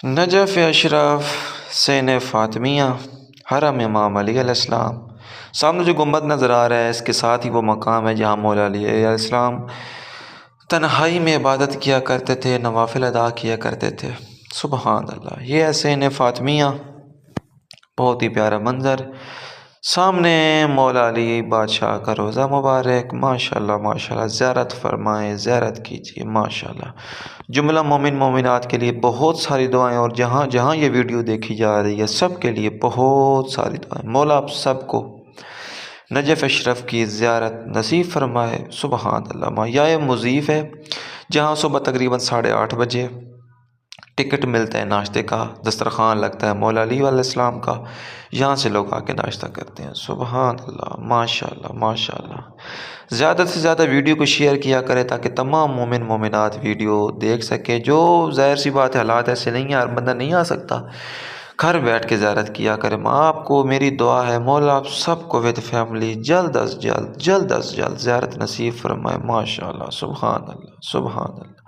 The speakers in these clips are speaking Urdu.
نجف اشرف سین فاطمیہ حرم امام علی علیہ السلام۔ سامنے جو گنبد نظر آ رہا ہے اس کے ساتھ ہی وہ مقام ہے جہاں مولا علی علیہ السلام تنہائی میں عبادت کیا کرتے تھے، نوافل ادا کیا کرتے تھے۔ سبحان اللہ، یہ ہے سین فاطمیہ، بہت ہی پیارا منظر۔ سامنے مولا علی بادشاہ کا روضہ مبارک، ماشاءاللہ ماشاءاللہ، زیارت فرمائیں، زیارت کیجیے ماشاءاللہ۔ جملہ مومن مومنات کے لیے بہت ساری دعائیں، اور جہاں جہاں یہ ویڈیو دیکھی جا رہی ہے سب کے لیے بہت ساری دعائیں۔ مولا آپ سب کو نجف اشرف کی زیارت نصیب فرمائے۔ سبحان اللہ۔ مایہ مضیف ہے جہاں صبح تقریباً 8:30 بجے ٹکٹ ملتا ہے ناشتے کا، دسترخوان لگتا ہے مولا علی علیہ السلام کا، یہاں سے لوگ آ کے ناشتہ کرتے ہیں۔ سبحان اللہ، ماشاء اللہ ماشاء اللہ۔ زیادہ سے زیادہ ویڈیو کو شیئر کیا کرے تاکہ تمام مومن مومنات ویڈیو دیکھ سکے۔ جو ظاہر سی بات ہے حالات ایسے نہیں ہیں، ہر بندہ نہیں آ سکتا، گھر بیٹھ کے زیارت کیا کرے۔ آپ کو میری دعا ہے مولا آپ سب کو ود فیملی جلد از جلد زیارت نصیب فرمائے ماشاء اللہ۔ سبحان اللہ سبحان اللہ۔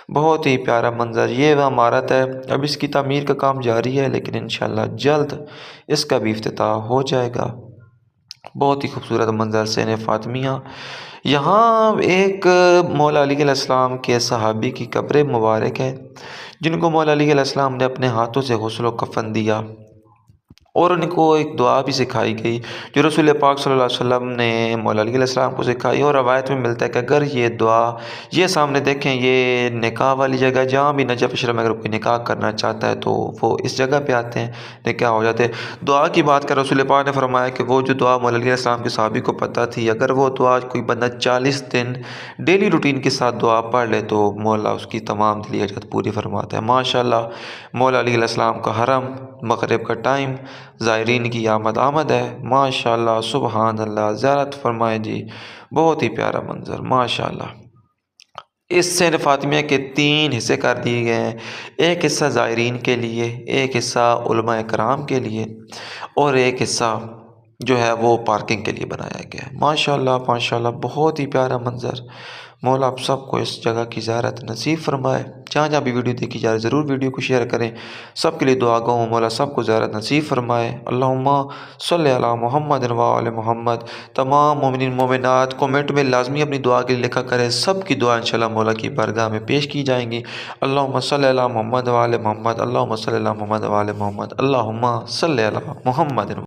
بہت ہی پیارا منظر، یہ وہ عمارت ہے، اب اس کی تعمیر کا کام جاری ہے لیکن انشاءاللہ جلد اس کا بھی افتتاح ہو جائے گا۔ بہت ہی خوبصورت منظر سین فاطمیہ۔ یہاں ایک مولا علی علیہ السلام کے صحابی کی قبر مبارک ہے جن کو مولا علی علیہ السلام نے اپنے ہاتھوں سے غسل و کفن دیا، اور ان کو ایک دعا بھی سکھائی گئی جو رسول پاک صلی اللہ علیہ وسلم نے مولا علی علیہ السلام کو سکھائی۔ اور روایت میں ملتا ہے کہ اگر یہ دعا، یہ سامنے دیکھیں یہ نکاح والی جگہ، جہاں بھی نجف اشرف میں اگر کوئی نکاح کرنا چاہتا ہے تو وہ اس جگہ پہ آتے ہیں، نکاح ہو جاتے ہیں۔ دعا کی بات کر رسول پاک نے فرمایا کہ وہ جو دعا مولا علی علیہ السلام کے صحابی کو پتہ تھی، اگر وہ دعا کوئی بندہ 40 دن ڈیلی روٹین کے ساتھ دعا پڑھ لے تو مولا اس کی تمام دلی حاجت پوری فرماتا ہے ماشاءاللہ۔ مولا علی علیہ السلام کا حرم، مغرب کا ٹائم، زائرین کی آمد ہے ماشاءاللہ۔ سبحان اللہ، زیارت فرمائیں جی، بہت ہی پیارا منظر ماشاءاللہ۔ اس سین فاطمیہ کے 3 حصے کر دیے گئے ہیں، ایک حصہ زائرین کے لیے، ایک حصہ علماء کرام کے لیے، اور ایک حصہ جو ہے وہ پارکنگ کے لیے بنایا گیا ہے ماشاءاللہ ماشاءاللہ۔ بہت ہی پیارا منظر۔ مولا آپ سب کو اس جگہ کی زیارت نصیب فرمائے۔ جہاں جہاں بھی ویڈیو دیکھی جا رہی ہے ضرور ویڈیو کو شیئر کریں، سب کے لیے دعا گو ہوں مولا سب کو زیارت نصیب فرمائے۔ اللہم صلی علی محمد و آل محمد۔ تمام مومنین مومنات کومنٹ میں لازمی اپنی دعا کے لیے لکھا کریں، سب کی دعا انشاءاللہ مولا کی بارگاہ میں پیش کی جائیں گی۔ اللہم صلی علی محمد و آل محمد، اللہم صلی علی محمد و آل محمد، اللہم صلی علی محمد۔